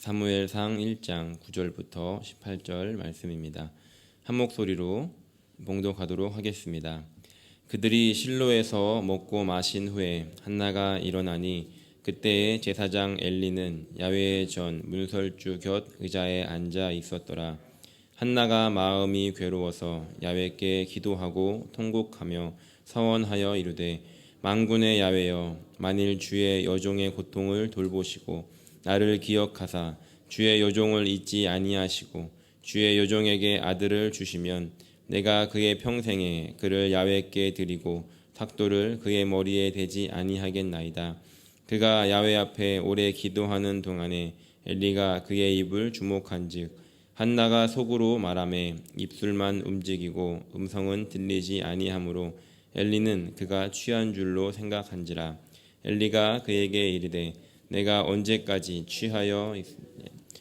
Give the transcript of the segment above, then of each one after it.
사무엘상 1장 9절부터 18절 말씀입니다. 한 목소리로 봉독하도록 하겠습니다. 그들이 실로에서 먹고 마신 후에 한나가 일어나니 그때에 제사장 엘리는 야훼의 전 문설주 곁 의자에 앉아 있었더라. 한나가 마음이 괴로워서 야훼께 기도하고 통곡하며 서원하여 이르되 만군의 야훼여, 만일 주의 여종의 고통을 돌보시고 나를 기억하사 주의 여종을 잊지 아니하시고 주의 여종에게 아들을 주시면 내가 그의 평생에 그를 야훼께 드리고 삭도를 그의 머리에 대지 아니하겠나이다. 그가 야훼 앞에 오래 기도하는 동안에 엘리가 그의 입을 주목한즉 한나가 속으로 말하매 입술만 움직이고 음성은 들리지 아니하므로 엘리는 그가 취한 줄로 생각한지라. 엘리가 그에게 이르되 내가 언제까지 취하여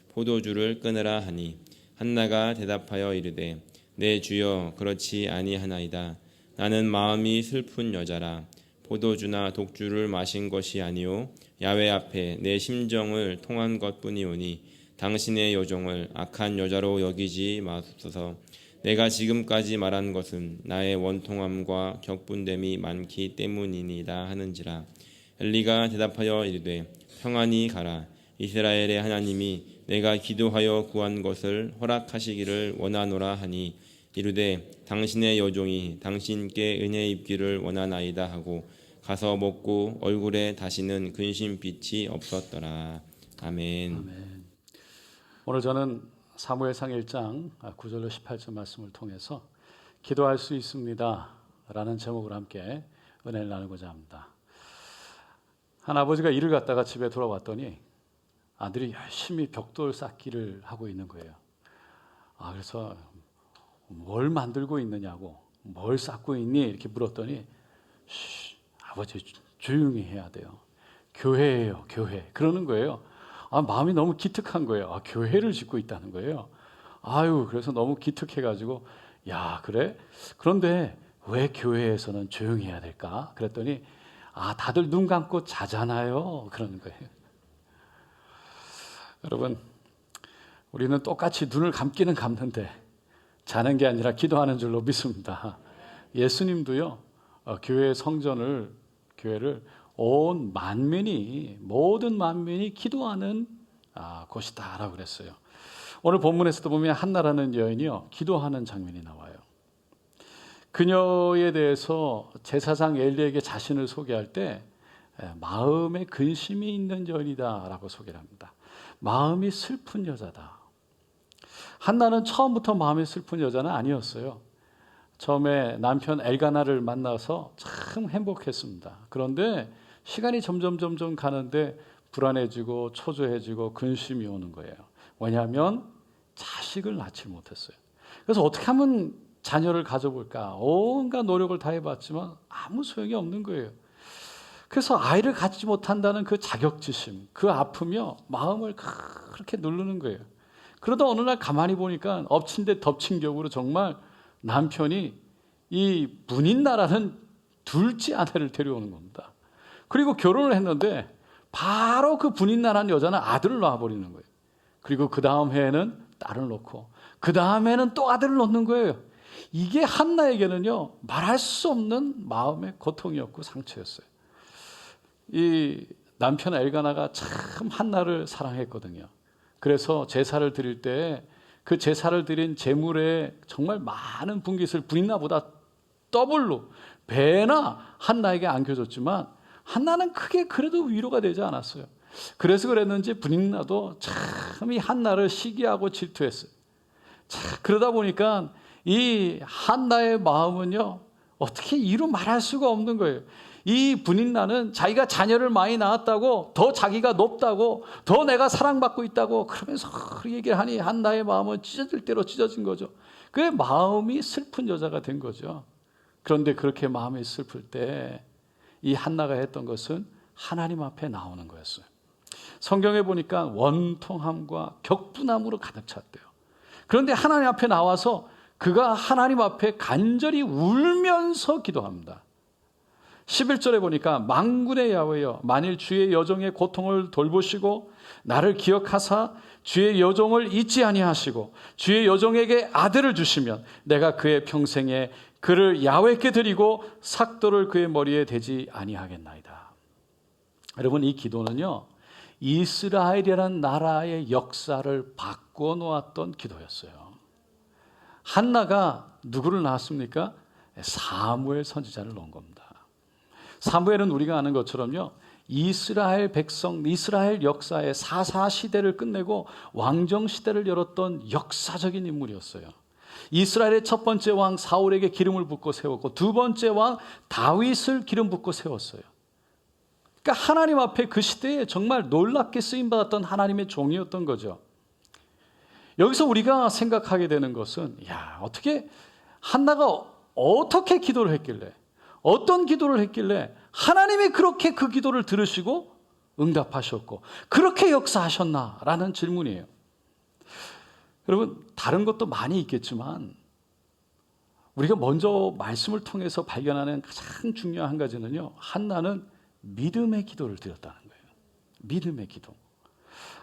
포도주를 끊으라 하니 한나가 대답하여 이르되 내 주여 그렇지 아니하나이다. 나는 마음이 슬픈 여자라. 포도주나 독주를 마신 것이 아니요 야훼 앞에 내 심정을 통한 것뿐이오니 당신의 여종을 악한 여자로 여기지 마소서. 내가 지금까지 말한 것은 나의 원통함과 격분됨이 많기 때문이니이다 하는지라. 엘리가 대답하여 이르되 평안히 가라. 이스라엘의 하나님이 내가 기도하여 구한 것을 허락하시기를 원하노라 하니 이르되 당신의 여종이 당신께 은혜 입기를 원하나이다 하고 가서 먹고 얼굴에 다시는 근심빛이 없었더라. 아멘. 아멘. 오늘 저는 사무엘상 1장 9절로 18절 말씀을 통해서 기도할 수 있습니다 라는 제목으로 함께 은혜를 나누고자 합니다. 한 아버지가 일을 갔다가 집에 돌아왔더니 아들이 열심히 벽돌 쌓기를 하고 있는 거예요. 그래서 뭘 만들고 있느냐고, 뭘 쌓고 있니? 이렇게 물었더니 아버지 조용히 해야 돼요. 교회예요, 교회. 그러는 거예요. 마음이 너무 기특한 거예요. 교회를 짓고 있다는 거예요. 그래서 너무 기특해가지고 야, 그래? 그런데 왜 교회에서는 조용히 해야 될까? 그랬더니 다들 눈 감고 자잖아요. 그러는 거예요. 여러분, 우리는 똑같이 눈을 감기는 감는데 자는 게 아니라 기도하는 줄로 믿습니다. 예수님도요, 교회 교회를 온 만민이, 모든 만민이 기도하는 곳이다라고 그랬어요. 오늘 본문에서도 보면 한나라는 여인이요, 기도하는 장면이 나와요. 그녀에 대해서 제사장 엘리에게 자신을 소개할 때 마음에 근심이 있는 여인이다라고 소개를 합니다. 마음이 슬픈 여자다. 한나는 처음부터 마음이 슬픈 여자는 아니었어요. 처음에 남편 엘가나를 만나서 참 행복했습니다. 그런데 시간이 점점 가는데 불안해지고 초조해지고 근심이 오는 거예요. 왜냐하면 자식을 낳지 못했어요. 그래서 어떻게 하면 자녀를 가져볼까? 온갖 노력을 다 해봤지만 아무 소용이 없는 거예요. 그래서 아이를 갖지 못한다는 그 자격지심, 그 아픔이요, 마음을 그렇게 누르는 거예요. 그러다 어느 날 가만히 보니까 엎친 데 덮친 격으로 정말 남편이 이 문인나라는 둘째 아내를 데려오는 겁니다. 그리고 결혼을 했는데 바로 그 문인나라는 여자는 아들을 낳아버리는 거예요. 그리고 그 다음 해에는 딸을 놓고 그 다음 해에는 또 아들을 놓는 거예요. 이게 한나에게는요, 말할 수 없는 마음의 고통이었고 상처였어요. 이 남편 엘가나가 참 한나를 사랑했거든요. 그래서 제사를 드릴 때 그 제사를 드린 제물에 정말 많은 분깃을 분인나보다 더블로 배나 한나에게 안겨줬지만 한나는 크게 그래도 위로가 되지 않았어요. 그래서 그랬는지 분인나도 참 이 한나를 시기하고 질투했어요. 그러다 보니까 이 한나의 마음은요, 어떻게 이루 말할 수가 없는 거예요. 이 분인나는 자기가 자녀를 많이 낳았다고, 더 자기가 높다고, 더 내가 사랑받고 있다고 그러면서 얘기를 하니 한나의 마음은 찢어질 대로 찢어진 거죠. 그 마음이 슬픈 여자가 된 거죠. 그런데 그렇게 마음이 슬플 때 이 한나가 했던 것은 하나님 앞에 나오는 거였어요. 성경에 보니까 원통함과 격분함으로 가득 찼대요. 그런데 하나님 앞에 나와서 그가 하나님 앞에 간절히 울면서 기도합니다. 11절에 보니까 만군의 야훼여 만일 주의 여종의 고통을 돌보시고 나를 기억하사 주의 여종을 잊지 아니하시고 주의 여종에게 아들을 주시면 내가 그의 평생에 그를 야훼께 드리고 삭도를 그의 머리에 대지 아니하겠나이다. 여러분, 이 기도는요, 이스라엘이라는 나라의 역사를 바꿔놓았던 기도였어요. 한나가 누구를 낳았습니까? 사무엘 선지자를 낳은 겁니다. 사무엘은 우리가 아는 것처럼요, 이스라엘 백성, 이스라엘 역사의 사사 시대를 끝내고 왕정 시대를 열었던 역사적인 인물이었어요. 이스라엘의 첫 번째 왕 사울에게 기름을 붓고 세웠고 두 번째 왕 다윗을 기름 붓고 세웠어요. 그러니까 하나님 앞에 그 시대에 정말 놀랍게 쓰임받았던 하나님의 종이었던 거죠. 여기서 우리가 생각하게 되는 것은, 어떻게 한나가 어떻게 기도를 했길래, 어떤 기도를 했길래 하나님이 그렇게 그 기도를 들으시고 응답하셨고 그렇게 역사하셨나라는 질문이에요. 여러분, 다른 것도 많이 있겠지만 우리가 먼저 말씀을 통해서 발견하는 가장 중요한 한 가지는요, 한나는 믿음의 기도를 드렸다는 거예요. 믿음의 기도.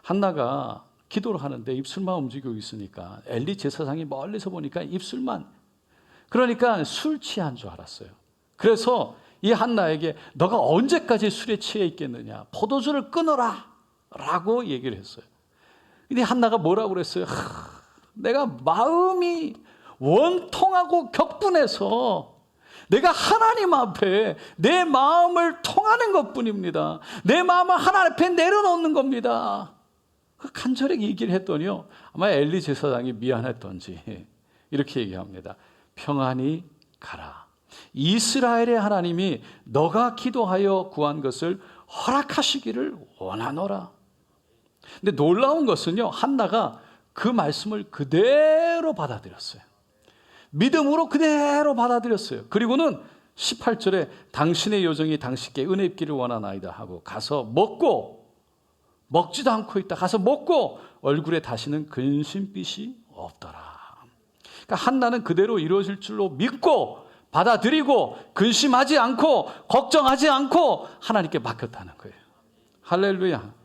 한나가 기도를 하는데 입술만 움직이고 있으니까 엘리 제사장이 멀리서 보니까 입술만, 그러니까 술 취한 줄 알았어요. 그래서 이 한나에게 너가 언제까지 술에 취해 있겠느냐, 포도주를 끊어라 라고 얘기를 했어요. 근데 한나가 뭐라고 그랬어요? 내가 마음이 원통하고 격분해서 내가 하나님 앞에 내 마음을 통하는 것뿐입니다. 내 마음을 하나님 앞에 내려놓는 겁니다. 간절하게 얘기를 했더니요, 아마 엘리 제사장이 미안했던지 이렇게 얘기합니다. 평안히 가라. 이스라엘의 하나님이 너가 기도하여 구한 것을 허락하시기를 원하노라. 근데 놀라운 것은요, 한나가 그 말씀을 그대로 받아들였어요. 믿음으로 그대로 받아들였어요. 그리고는 18절에 당신의 요정이 당신께 은혜 입기를 원하나이다 하고 가서 먹지도 않고 있다. 가서 먹고 얼굴에 다시는 근심빛이 없더라. 그러니까 한나는 그대로 이루어질 줄로 믿고 받아들이고 근심하지 않고 걱정하지 않고 하나님께 맡겼다는 거예요. 할렐루야.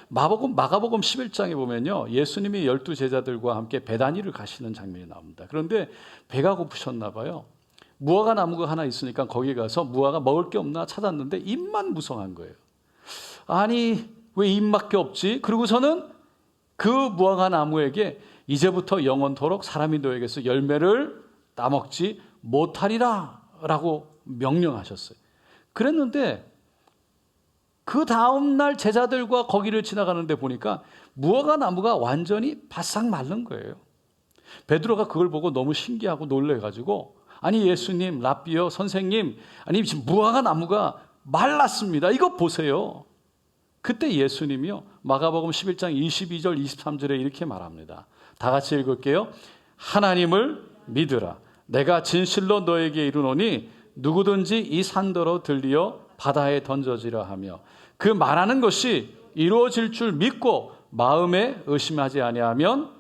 마가복음 11장에 보면요, 예수님이 12제자들과 함께 베다니를 가시는 장면이 나옵니다. 그런데 배가 고프셨나 봐요. 무화과 나무가 하나 있으니까 거기 가서 무화과 먹을 게 없나 찾았는데 잎만 무성한 거예요. 아니, 왜 잎밖에 없지? 그리고서는 그 무화과 나무에게 이제부터 영원토록 사람이 너에게서 열매를 따먹지 못하리라 라고 명령하셨어요. 그랬는데 그 다음날 제자들과 거기를 지나가는데 보니까 무화과 나무가 완전히 바싹 마른 거예요. 베드로가 그걸 보고 너무 신기하고 놀래가지고, 아니 예수님, 랍비여, 선생님, 아니 지금 무화과 나무가 말랐습니다. 이거 보세요. 그때 예수님이요, 마가복음 11장 22절 23절에 이렇게 말합니다. 다 같이 읽을게요. 하나님을 믿으라. 내가 진실로 너에게 이르노니 누구든지 이 산더러 들리어 바다에 던져지라 하며 그 말하는 것이 이루어질 줄 믿고 마음에 의심하지 아니하면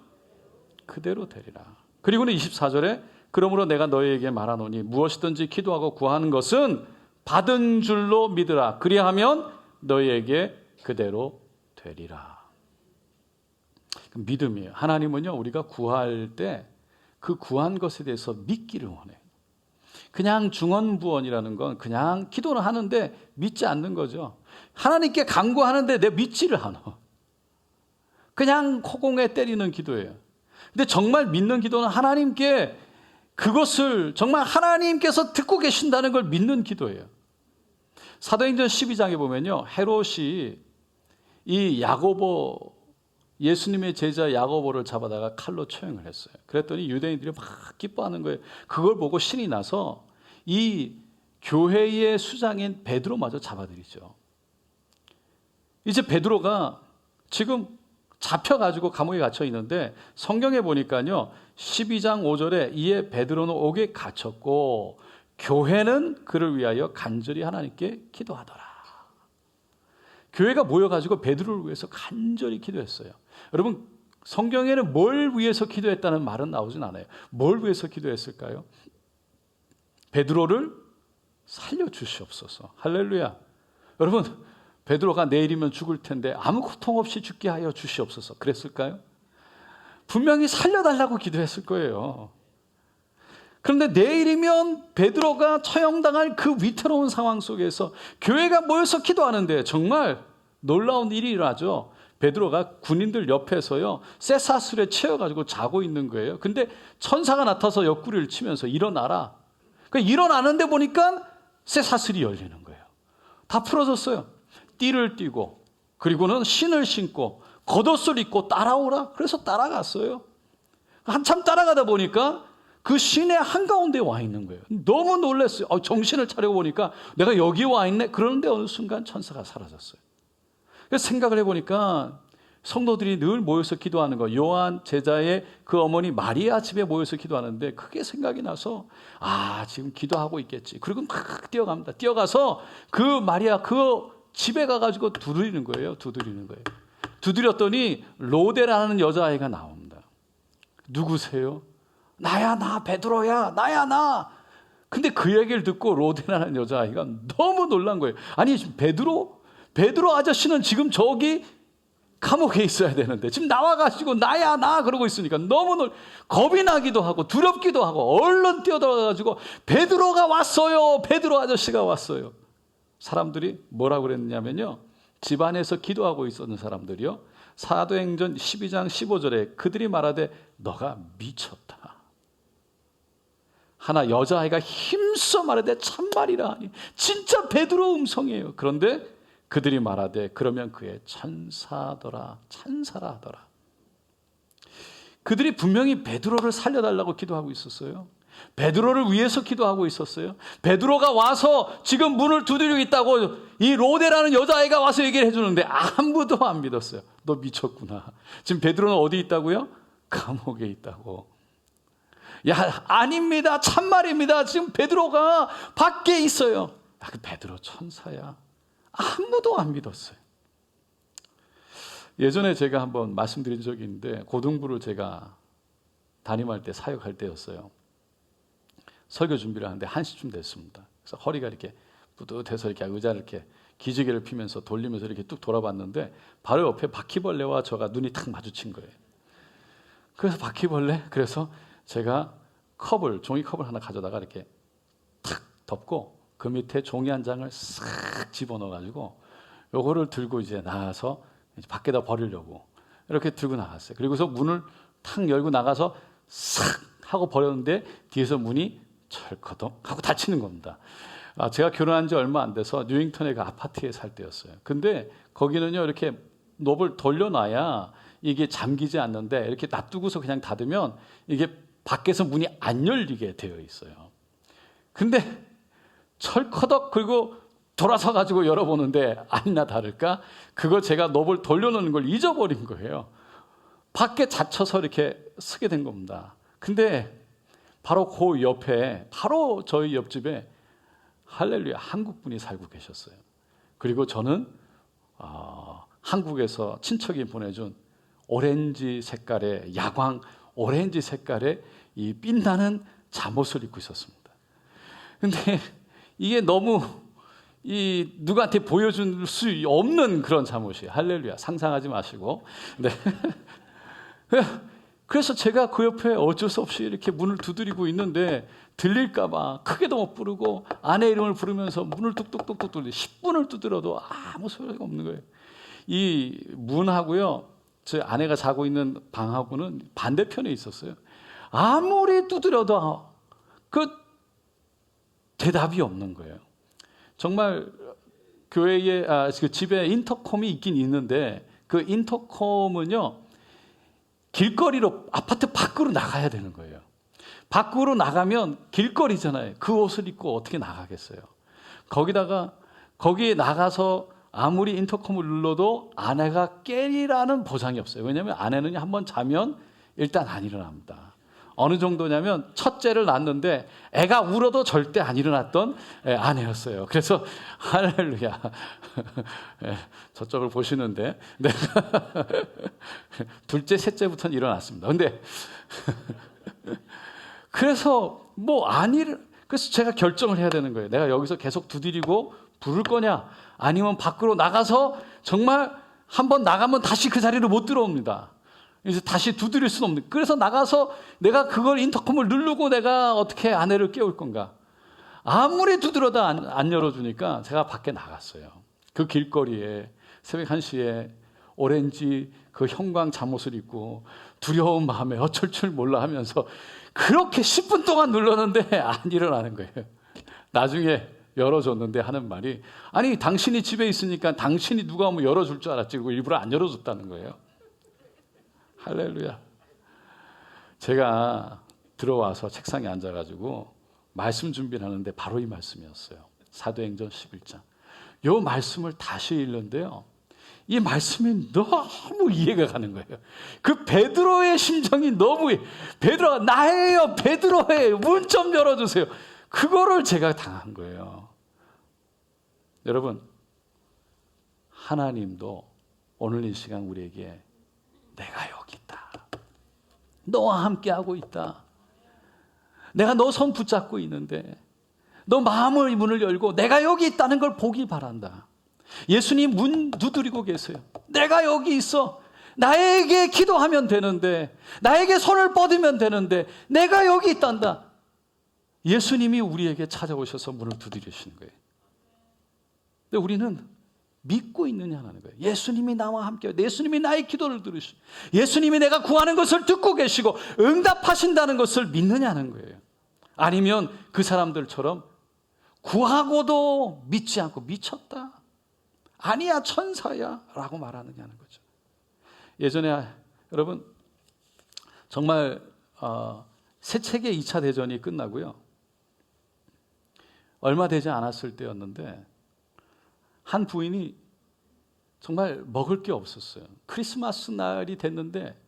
그대로 되리라. 그리고는 24절에 그러므로 내가 너희에게 말하노니 무엇이든지 기도하고 구하는 것은 받은 줄로 믿으라. 그리하면 너희에게 그대로 되리라. 믿음이에요. 하나님은요, 우리가 구할 때 그 구한 것에 대해서 믿기를 원해요. 그냥 중언부언이라는 건 그냥 기도를 하는데 믿지 않는 거죠. 하나님께 간구하는데 내 믿지를 않아. 그냥 코공에 때리는 기도예요. 근데 정말 믿는 기도는 하나님께 그것을 정말 하나님께서 듣고 계신다는 걸 믿는 기도예요. 사도행전 12장에 보면요, 헤롯이 이 야고보, 예수님의 제자 야고보를 잡아다가 칼로 처형을 했어요. 그랬더니 유대인들이 막 기뻐하는 거예요. 그걸 보고 신이 나서 이 교회의 수장인 베드로마저 잡아들이죠. 이제 베드로가 지금 잡혀가지고 감옥에 갇혀 있는데 성경에 보니까요, 12장 5절에 이에 베드로는 옥에 갇혔고 교회는 그를 위하여 간절히 하나님께 기도하더라. 교회가 모여가지고 베드로를 위해서 간절히 기도했어요. 여러분, 성경에는 뭘 위해서 기도했다는 말은 나오진 않아요. 뭘 위해서 기도했을까요? 베드로를 살려주시옵소서. 할렐루야. 여러분, 베드로가 내일이면 죽을 텐데 아무 고통 없이 죽게 하여 주시옵소서 그랬을까요? 분명히 살려달라고 기도했을 거예요. 그런데 내일이면 베드로가 처형당할 그 위태로운 상황 속에서 교회가 모여서 기도하는데 정말 놀라운 일이 일어나죠. 베드로가 군인들 옆에서요, 쇠사슬에 채워가지고 자고 있는 거예요. 근데 천사가 나타나서 옆구리를 치면서 일어나라. 그러니까 일어나는데 보니까 쇠사슬이 열리는 거예요. 다 풀어졌어요. 띠를 띠고, 그리고는 신을 신고, 겉옷을 입고 따라오라. 그래서 따라갔어요. 한참 따라가다 보니까 그 신의 한가운데 와 있는 거예요. 너무 놀랐어요. 정신을 차리고 보니까 내가 여기 와 있네. 그런데 어느 순간 천사가 사라졌어요. 그래서 생각을 해보니까 성도들이 늘 모여서 기도하는 거, 요한 제자의 그 어머니 마리아 집에 모여서 기도하는데 그게 생각이 나서 지금 기도하고 있겠지. 그리고 막 뛰어갑니다. 뛰어가서 그 마리아 그 집에 가가지고 두드리는 거예요. 두드렸더니 로데라는 여자아이가 나옵니다. 누구세요? 나야, 나 베드로야, 나야, 나. 근데 그 얘기를 듣고 로데라는 여자아이가 너무 놀란 거예요. 아니, 베드로 아저씨는 지금 저기 감옥에 있어야 되는데 지금 나와가지고 나야, 나 그러고 있으니까 너무 겁이 나기도 하고 두렵기도 하고 얼른 뛰어들어가지고 베드로가 왔어요. 베드로 아저씨가 왔어요. 사람들이 뭐라고 그랬냐면요, 집안에서 기도하고 있었는 사람들이요, 사도행전 12장 15절에 그들이 말하되 너가 미쳤다. 하나 여자아이가 힘써 말하되 참말이라 하니 진짜 베드로 음성이에요. 그런데 그들이 말하되 그러면 그의 찬사라 하더라. 그들이 분명히 베드로를 살려달라고 기도하고 있었어요. 베드로를 위해서 기도하고 있었어요. 베드로가 와서 지금 문을 두드리고 있다고 이 로데라는 여자아이가 와서 얘기를 해주는데 아무도 안 믿었어요. 너 미쳤구나. 지금 베드로는 어디 있다고요? 감옥에 있다고. 야, 아닙니다. 참말입니다. 지금 베드로가 밖에 있어요. 그 베드로 천사야. 아무도 안 믿었어요. 예전에 제가 한번 말씀드린 적이 있는데 고등부를 제가 담임할 때 사역할 때였어요. 설교 준비를 하는데 1시쯤 됐습니다. 그래서 허리가 이렇게 뿌듯해서 이렇게 의자를 이렇게 기지개를 피면서 돌리면서 이렇게 뚝 돌아봤는데 바로 옆에 바퀴벌레와 저가 눈이 탁 마주친 거예요. 그래서 그래서 제가 종이컵을 하나 가져다가 이렇게 탁 덮고 그 밑에 종이 한 장을 싹 집어넣어가지고 요거를 들고 이제 나가서 이제 밖에다 버리려고 이렇게 들고 나갔어요. 그리고서 문을 탁 열고 나가서 싹 하고 버렸는데 뒤에서 문이 철커덕 하고 닫히는 겁니다. 제가 결혼한 지 얼마 안 돼서 뉴잉턴에 그 아파트에 살 때였어요. 근데 거기는요, 이렇게 놉을 돌려놔야 이게 잠기지 않는데 이렇게 놔두고서 그냥 닫으면 이게 밖에서 문이 안 열리게 되어 있어요. 근데 철커덕 그리고 돌아서 가지고 열어보는데 아니나 다를까 그거 제가 놉을 돌려놓는 걸 잊어버린 거예요. 밖에 닫혀서 이렇게 쓰게 된 겁니다. 근데 바로 그 옆에, 바로 저희 옆집에 할렐루야 한국분이 살고 계셨어요. 그리고 저는 한국에서 친척이 보내준 오렌지 색깔의 야광 오렌지 색깔의 이 빛나는 잠옷을 입고 있었습니다. 근데 이게 너무 누구한테 보여줄 수 없는 그런 잠옷이에요. 할렐루야. 상상하지 마시고. 네. 그래서 제가 그 옆에 어쩔 수 없이 이렇게 문을 두드리고 있는데 들릴까봐 크게도 못 부르고 아내 이름을 부르면서 문을 뚝뚝뚝뚝 두드려 10분을 두드려도 아무 소리가 없는 거예요. 이 문하고요, 제 아내가 자고 있는 방하고는 반대편에 있었어요. 아무리 두드려도 그 대답이 없는 거예요. 정말 교회에 그 집에 인터콤이 있긴 있는데 그 인터콤은요, 길거리로 아파트 밖으로 나가야 되는 거예요. 밖으로 나가면 길거리잖아요. 그 옷을 입고 어떻게 나가겠어요. 거기에 나가서 아무리 인터콤을 눌러도 아내가 깨리라는 보장이 없어요. 왜냐하면 아내는 한번 자면 일단 안 일어납니다. 어느 정도냐면 첫째를 낳았는데 애가 울어도 절대 안 일어났던 아내였어요. 그래서 할렐루야. 저쪽을 보시는데 네. 둘째, 셋째부터는 일어났습니다. 근데 그래서 그래서 제가 결정을 해야 되는 거예요. 내가 여기서 계속 두드리고 부를 거냐, 아니면 밖으로 나가서 정말 한번 나가면 다시 그 자리로 못 들어옵니다. 그래서 다시 두드릴 수는 없는. 그래서 나가서 내가 그걸 인터컴을 누르고 내가 어떻게 아내를 깨울 건가. 아무리 두드려도 안 열어주니까 제가 밖에 나갔어요. 그 길거리에 새벽 1시에 오렌지 그 형광 잠옷을 입고 두려운 마음에 어쩔 줄 몰라 하면서 그렇게 10분 동안 눌렀는데 안 일어나는 거예요. 나중에 열어줬는데 하는 말이, 아니 당신이 집에 있으니까 당신이 누가 오면 열어줄 줄 알았지, 그리고 일부러 안 열어줬다는 거예요. 할렐루야. 제가 들어와서 책상에 앉아가지고 말씀 준비를 하는데 바로 이 말씀이었어요. 사도행전 11장. 이 말씀을 다시 읽는데요, 이 말씀이 너무 이해가 가는 거예요. 그 베드로의 심정이 너무, 베드로가 나예요, 베드로예요, 문 좀 열어주세요. 그거를 제가 당한 거예요. 여러분, 하나님도 오늘 이 시간 우리에게 내가 여기 있다, 너와 함께하고 있다, 내가 너 손 붙잡고 있는데 너 마음의 문을 열고 내가 여기 있다는 걸 보기 바란다. 예수님 문 두드리고 계세요. 내가 여기 있어. 나에게 기도하면 되는데, 나에게 손을 뻗으면 되는데 내가 여기 있단다. 예수님이 우리에게 찾아오셔서 문을 두드리시는 거예요. 근데 우리는 믿고 있느냐는 거예요. 예수님이 나와 함께, 예수님이 나의 기도를 들으시고, 예수님이 내가 구하는 것을 듣고 계시고 응답하신다는 것을 믿느냐는 거예요. 아니면 그 사람들처럼 구하고도 믿지 않고 미쳤다, 아니야 천사야 라고 말하느냐는 거죠. 예전에 여러분 정말 세계 2차 대전이 끝나고요, 얼마 되지 않았을 때였는데 한 부인이 정말 먹을 게 없었어요. 크리스마스 날이 됐는데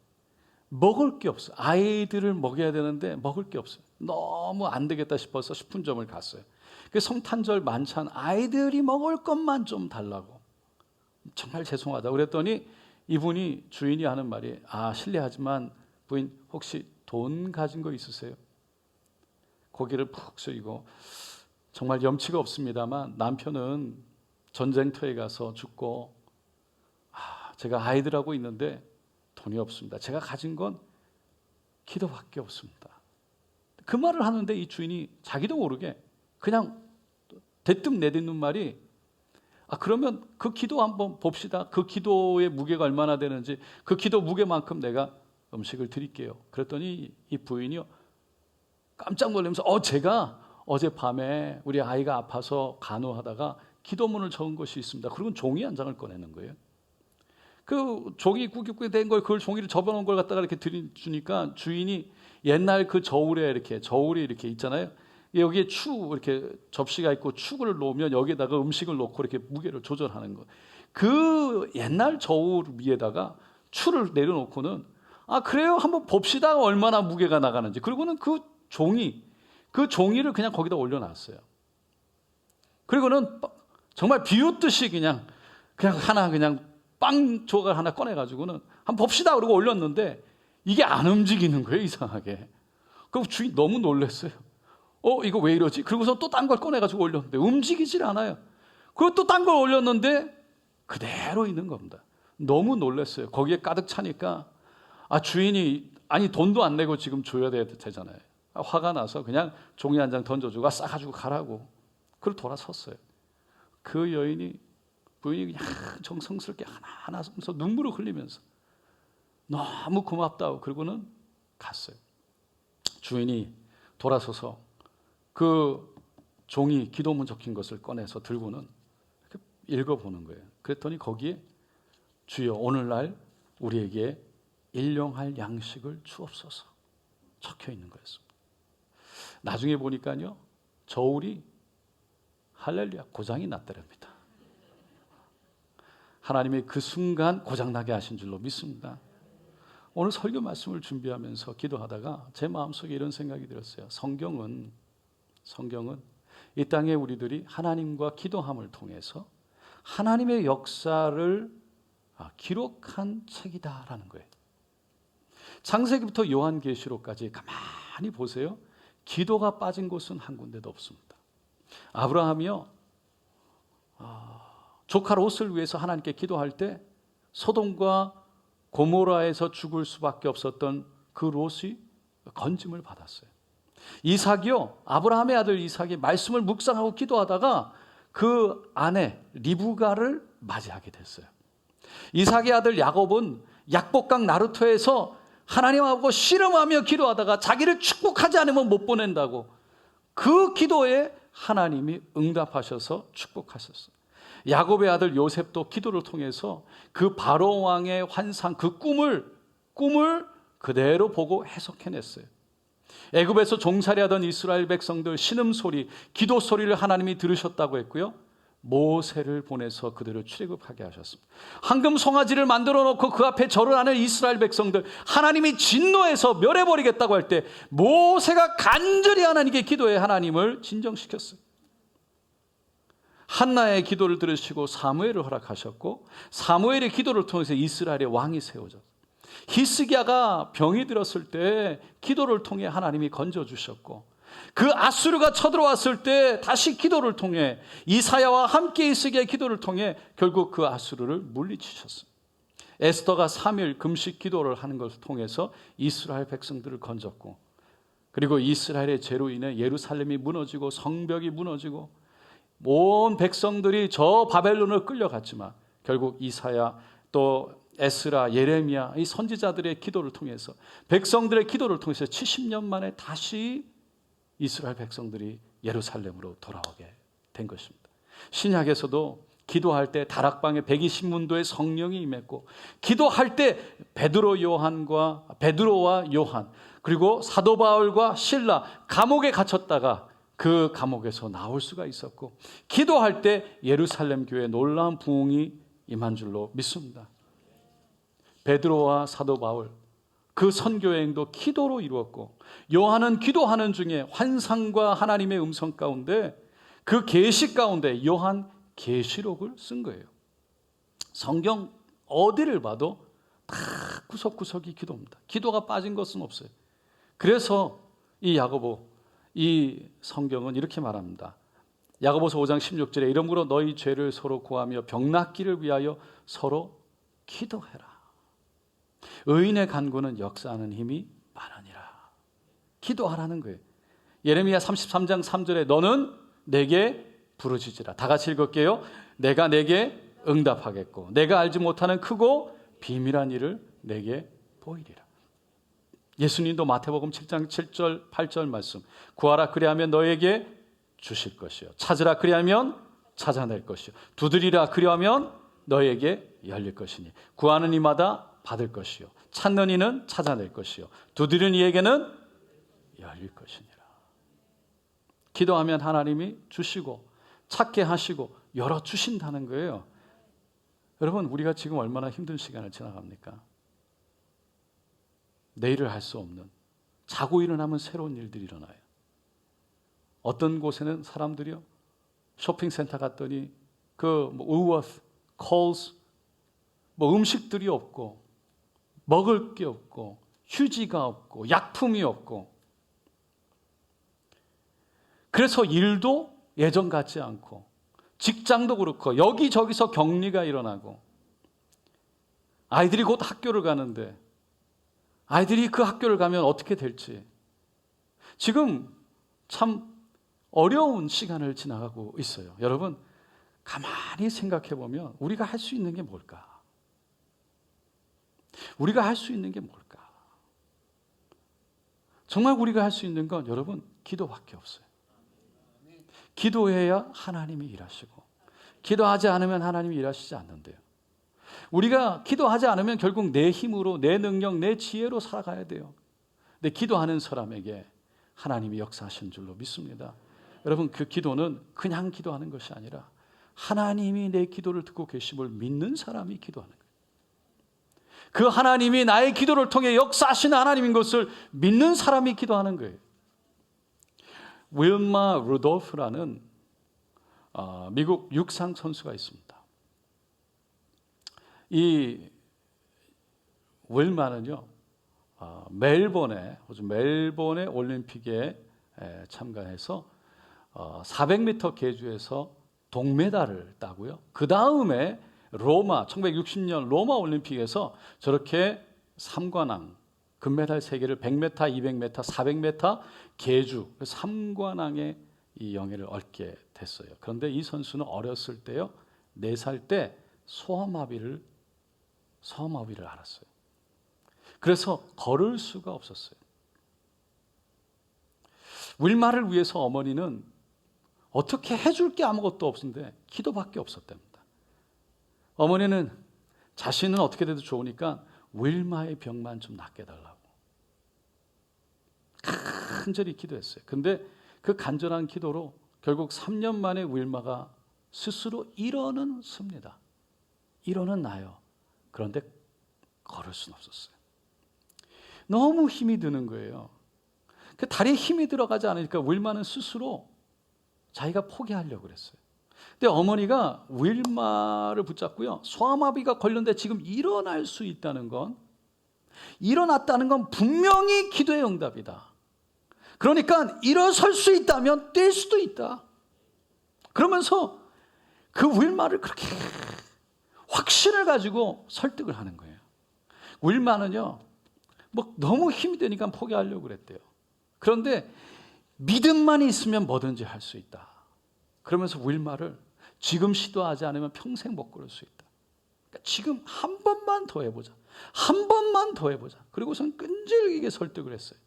먹을 게 없어요. 아이들을 먹여야 되는데 먹을 게 없어요. 너무 안 되겠다 싶어서 식품점을 갔어요. 그 성탄절 만찬, 아이들이 먹을 것만 좀 달라고. 정말 죄송하다 그랬더니 이분이, 주인이 하는 말이, 실례하지만 부인 혹시 돈 가진 거 있으세요? 고개를 푹 숙이고, 정말 염치가 없습니다만 남편은 전쟁터에 가서 죽고 제가 아이들하고 있는데 돈이 없습니다. 제가 가진 건 기도밖에 없습니다. 그 말을 하는데 이 주인이 자기도 모르게 그냥 대뜸 내딛는 말이, 그러면 그 기도 한번 봅시다. 그 기도의 무게가 얼마나 되는지, 그 기도 무게만큼 내가 음식을 드릴게요. 그랬더니 이 부인이요, 깜짝 놀라면서 제가 어젯밤에 우리 아이가 아파서 간호하다가 기도문을 적은 것이 있습니다. 그리고 종이 한 장을 꺼내는 거예요. 그 종이 꾸깃꾸깃 된 걸, 그걸 종이를 접어놓은 걸 갖다가 이렇게 주니까 주인이 옛날 그 저울이 이렇게 있잖아요. 여기에 이렇게 접시가 있고 축을 놓으면 여기에다가 음식을 놓고 이렇게 무게를 조절하는 거. 그 옛날 저울 위에다가 추를 내려놓고는, 그래요, 한번 봅시다 얼마나 무게가 나가는지. 그리고는 그 종이를 그냥 거기다 올려놨어요. 그리고는 정말 비웃듯이 그냥 하나, 그냥 빵 조각 하나 꺼내가지고는 한번 봅시다 그러고 올렸는데 이게 안 움직이는 거예요, 이상하게. 그럼 주인 너무 놀랐어요. 이거 왜 이러지? 그리고서 또 딴 걸 꺼내가지고 올렸는데 움직이질 않아요. 그리고 또 딴 걸 올렸는데 그대로 있는 겁니다. 너무 놀랐어요. 거기에 가득 차니까 주인이, 돈도 안 내고 지금 줘야 되잖아요. 화가 나서 그냥 종이 한 장 던져주고 싸가지고 가라고. 그걸 돌아섰어요. 그 부인이 그냥 정성스럽게 하나하나 하면서 눈물을 흘리면서 너무 고맙다고, 그리고는 갔어요. 주인이 돌아서서 그 종이 기도문 적힌 것을 꺼내서 들고는 읽어보는 거예요. 그랬더니 거기에 주여 오늘날 우리에게 일용할 양식을 주옵소서 적혀 있는 거였습니다. 나중에 보니까요, 저울이 할렐루야 고장이 났더랍니다. 하나님이 그 순간 고장나게 하신 줄로 믿습니다. 오늘 설교 말씀을 준비하면서 기도하다가 제 마음속에 이런 생각이 들었어요. 성경은 이 땅에 우리들이 하나님과 기도함을 통해서 하나님의 역사를 기록한 책이다라는 거예요. 창세기부터 요한계시록까지 가만히 보세요. 기도가 빠진 곳은 한 군데도 없습니다. 아브라함이요, 조카 롯을 위해서 하나님께 기도할 때 소돔과 고모라에서 죽을 수밖에 없었던 그 롯이 건짐을 받았어요. 이삭이요, 아브라함의 아들 이삭이 말씀을 묵상하고 기도하다가 그 아내 리브가를 맞이하게 됐어요. 이삭의 아들 야곱은 약복강 나루토에서 하나님하고 씨름하며 기도하다가 자기를 축복하지 않으면 못 보낸다고 그 기도에 하나님이 응답하셔서 축복하셨어요. 야곱의 아들 요셉도 기도를 통해서 그 바로 왕의 환상, 그 꿈을 그대로 보고 해석해냈어요. 애굽에서 종살이하던 이스라엘 백성들 신음소리, 기도 소리를 하나님이 들으셨다고 했고요, 모세를 보내서 그들을 출애굽하게 하셨습니다. 황금 송아지를 만들어 놓고 그 앞에 절을 하는 이스라엘 백성들, 하나님이 진노해서 멸해버리겠다고 할 때 모세가 간절히 하나님께 기도해 하나님을 진정시켰어요. 한나의 기도를 들으시고 사무엘을 허락하셨고, 사무엘의 기도를 통해서 이스라엘의 왕이 세워졌어요. 히스기야가 병이 들었을 때 기도를 통해 하나님이 건져주셨고, 그 아수르가 쳐들어왔을 때 다시 기도를 통해 이사야와 함께 히스기야의 기도를 통해 결국 그 아수르를 물리치셨어요. 에스더가 3일 금식 기도를 하는 것을 통해서 이스라엘 백성들을 건졌고, 그리고 이스라엘의 죄로 인해 예루살렘이 무너지고 성벽이 무너지고 온 백성들이 저 바벨론을 끌려갔지만 결국 이사야 또 에스라, 예레미야 이 선지자들의 기도를 통해서, 백성들의 기도를 통해서 70년 만에 다시 이스라엘 백성들이 예루살렘으로 돌아오게 된 것입니다. 신약에서도 기도할 때 다락방에 120문도의 성령이 임했고, 기도할 때 베드로와 요한, 그리고 사도 바울과 실라 감옥에 갇혔다가 그 감옥에서 나올 수가 있었고, 기도할 때 예루살렘 교회에 놀라운 부흥이 임한 줄로 믿습니다. 베드로와 사도 바울 그 선교여행도 기도로 이루었고, 요한은 기도하는 중에 환상과 하나님의 음성 가운데 그 계시 가운데 요한 계시록을 쓴 거예요. 성경 어디를 봐도 다 구석구석이 기도입니다. 기도가 빠진 것은 없어요. 그래서 이 야고보, 이 성경은 이렇게 말합니다. 야고보서 5장 16절에 이러므로 너희 죄를 서로 구하며 병 낫기를 위하여 서로 기도해라. 의인의 간구는 역사하는 힘이 많으니라. 기도하라는 거예요. 예레미야 33장 3절에 너는 내게 부르짖으라. 다 같이 읽을게요. 내가 내게 응답하겠고 내가 알지 못하는 크고 비밀한 일을 내게 보이리라. 예수님도 마태복음 7장 7절 8절 말씀, 구하라 그리하면 너에게 주실 것이요, 찾으라 그리하면 찾아낼 것이요, 두드리라 그리하면 너에게 열릴 것이니 구하는 이마다 받을 것이요, 찾는 이는 찾아낼 것이요, 두드리는 이에게는 열릴 것이니라. 기도하면 하나님이 주시고 찾게 하시고 열어주신다는 거예요. 여러분, 우리가 지금 얼마나 힘든 시간을 지나갑니까? 내일을 할 수 없는, 자고 일어나면 새로운 일들이 일어나요. 어떤 곳에는 사람들이요, 쇼핑센터 갔더니 그 우워스, 콜스 음식들이 없고 먹을 게 없고 휴지가 없고 약품이 없고, 그래서 일도 예전 같지 않고 직장도 그렇고 여기저기서 격리가 일어나고, 아이들이 곧 학교를 가는데 아이들이 그 학교를 가면 어떻게 될지 지금 참 어려운 시간을 지나가고 있어요. 여러분, 가만히 생각해 보면 우리가 할 수 있는 게 뭘까? 우리가 할 수 있는 게 뭘까? 정말 우리가 할 수 있는 건 여러분 기도밖에 없어요. 기도해야 하나님이 일하시고, 기도하지 않으면 하나님이 일하시지 않는데요. 우리가 기도하지 않으면 결국 내 힘으로, 내 능력, 내 지혜로 살아가야 돼요. 근데 기도하는 사람에게 하나님이 역사하신 줄로 믿습니다. 여러분, 그 기도는 그냥 기도하는 것이 아니라 하나님이 내 기도를 듣고 계심을 믿는 사람이 기도하는 거예요. 그 하나님이 나의 기도를 통해 역사하시는 하나님인 것을 믿는 사람이 기도하는 거예요. 윌마 루돌프라는 미국 육상 선수가 있습니다. 이 윌마는요, 멜본의 올림픽에 참가해서 400m 계주에서 동메달을 따고요. 그 다음에 로마 1960년 로마 올림픽에서 저렇게 3관왕 금메달 3개를 100m, 200m, 400m 계주 3관왕의 이 영예를 얻게 됐어요. 그런데 이 선수는 어렸을 때요, 4살 때 소아마비를 앓았어요. 그래서 걸을 수가 없었어요. 윌마를 위해서 어머니는 어떻게 해줄 게 아무것도 없는데 기도밖에 없었답니다. 어머니는 자신은 어떻게 돼도 좋으니까 윌마의 병만 좀 낫게 해달라고 간절히 기도했어요. 근데 그 간절한 기도로 결국 3년 만에 윌마가 스스로 일어는 섭니다. 일어는 나요. 그런데 걸을 수는 없었어요. 너무 힘이 드는 거예요. 그 다리에 힘이 들어가지 않으니까 윌마는 스스로 자기가 포기하려고 그랬어요. 근데 어머니가 윌마를 붙잡고요, 소아마비가 걸렸는데 지금 일어날 수 있다는 건, 일어났다는 건 분명히 기도의 응답이다. 그러니까 일어설 수 있다면 뛸 수도 있다. 그러면서 그 윌마를 그렇게 확신을 가지고 설득을 하는 거예요. 윌마는요, 뭐 너무 힘이 되니까 포기하려고 그랬대요. 그런데 믿음만 있으면 뭐든지 할 수 있다. 그러면서 윌마를 지금 시도하지 않으면 평생 못 걸을 수 있다. 그러니까 지금 한 번만 더 해보자. 한 번만 더 해보자. 그리고선 끈질기게 설득을 했어요.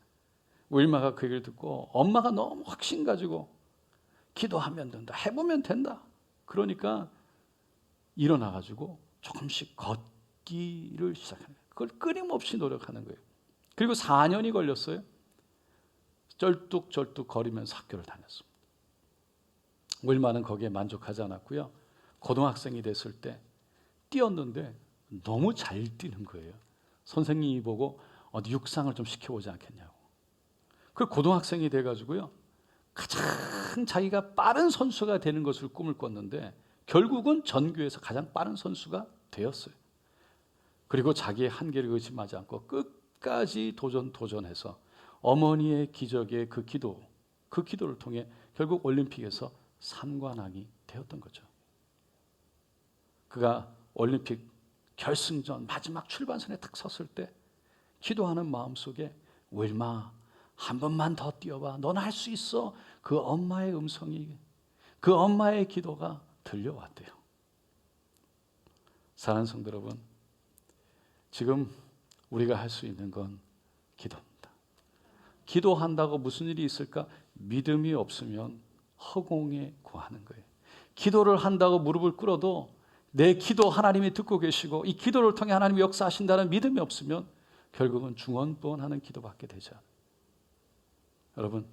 윌마가 그 얘기를 듣고 엄마가 너무 확신 가지고 기도하면 된다. 해보면 된다. 그러니까 일어나가지고 조금씩 걷기를 시작하는 거예요. 그걸 끊임없이 노력하는 거예요. 그리고 4년이 걸렸어요. 쩔뚝쩔뚝 거리면서 학교를 다녔습니다. 윌마는 거기에 만족하지 않았고요. 고등학생이 됐을 때 뛰었는데 너무 잘 뛰는 거예요. 선생님이 보고 어디 육상을 좀 시켜보지 않겠냐고. 그 고등학생이 돼가지고요, 가장 자기가 빠른 선수가 되는 것을 꿈을 꿨는데 결국은 전교에서 가장 빠른 선수가 되었어요. 그리고 자기의 한계를 의심하지 않고 끝까지 도전해서 어머니의 기적의 그 기도를 통해 결국 올림픽에서 3관왕이 되었던 거죠. 그가 올림픽 결승전 마지막 출발선에 딱 섰을 때 기도하는 마음속에 윌마 한 번만 더 뛰어봐. 넌 할 수 있어. 그 엄마의 음성이, 그 엄마의 기도가 들려왔대요. 사랑하는 성도 여러분, 지금 우리가 할 수 있는 건 기도입니다. 기도한다고 무슨 일이 있을까? 믿음이 없으면 허공에 구하는 거예요. 기도를 한다고 무릎을 꿇어도 내 기도 하나님이 듣고 계시고 이 기도를 통해 하나님이 역사하신다는 믿음이 없으면 결국은 중언부언하는 기도밖에 되지 않아요. 여러분,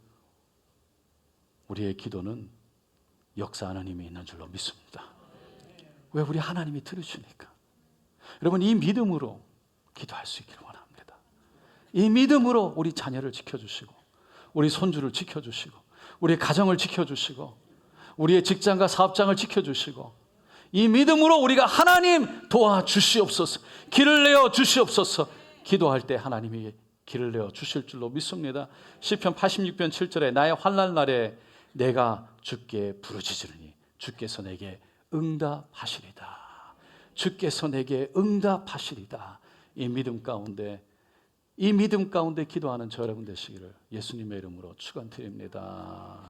우리의 기도는 역사하는 힘이 있는 줄로 믿습니다. 왜? 우리 하나님이 들으시니까. 여러분, 이 믿음으로 기도할 수 있기를 원합니다. 이 믿음으로 우리 자녀를 지켜주시고 우리 손주를 지켜주시고 우리 가정을 지켜주시고 우리의 직장과 사업장을 지켜주시고 이 믿음으로 우리가 하나님 도와주시옵소서, 길을 내어 주시옵소서 기도할 때 하나님이 길을 내어 주실 줄로 믿습니다. 시편 86편 7절에 나의 환난 날에 내가 주께 부르짖으니 주께서 내게 응답하시리다. 주께서 내게 응답하시리다. 이 믿음 가운데 기도하는 저 여러분 되시기를 예수님의 이름으로 축원드립니다.